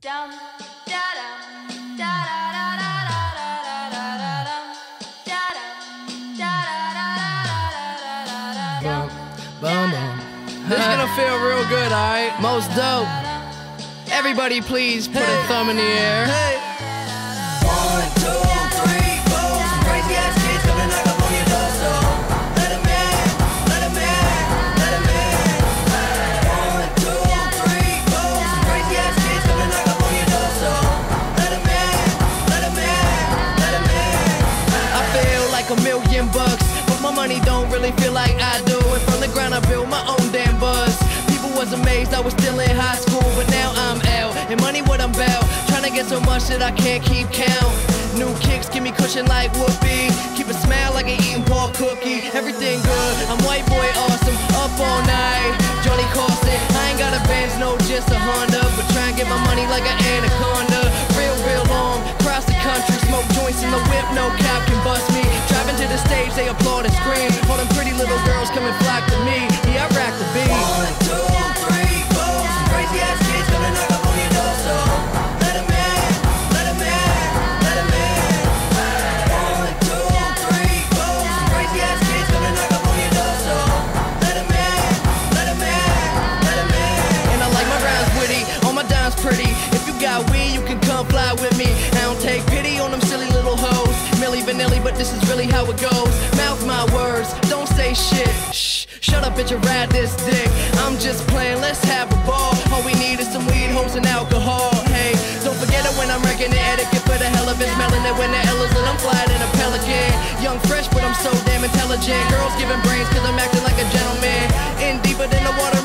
Dum da dum da da da da da da da dum da dum da da da da da dum. Boom, boom. This is gonna feel real good, alright? Most dope. Everybody please put a thumb in the air. Hey. 1, 2, 3, 4. Some crazy ass kids coming knock up on your door, so let 'em in, let 'em in, let 'em in. 1, 2, 3, 4. Some crazy ass kids coming knock up on your door, so let 'em in, let 'em in, let 'em in. I feel like $1,000,000, but my money don't really feel like I do. And from the ground I built my own damn buzz. People was amazed I was still in high school, but now I'm out. And money what I'm about, trying to get so much that I can't keep count. New kicks give me cushion like whoopee. Keep a smile like an eating pork cookie. Everything good, I'm white boy awesome. Up all night, Johnny Carson. I ain't got a Benz, no, just a Honda. But try and get my money like an anaconda. Real long, cross the country. Smoke joints in the whip, no cop can bust me. Driving to the stage, they applaud and scream. All them pretty little girls come and flock to me. Yeah, I rock the beat. 1, 2, 3, 4. Some crazy ass kids coming knock up on your door, so let 'em in, let 'em in, let 'em in. 1, 2, 3, 4. Some crazy ass kids coming knock up on your door, so let 'em in, let 'em in, let 'em in. And I like my rhymes witty, all my dimes pretty. If you got weed, you can come fly with me. I don't take pity on them silly little hoes. Milli Vanilli, but this is really how it goes. Mouth my words, don't say shit. Shh, shut up, bitch, and ride this dick. I'm just playing, let's have a ball. All we need is some weed, hoes, and alcohol. Hey, don't forget it when I'm wrecking the etiquette for the hell of it. Smelling it when the L is lit, I'm flying in a pelican. Young, fresh, but I'm so damn intelligent. Girls giving brains, cause I'm acting like a gentleman. In deeper than the water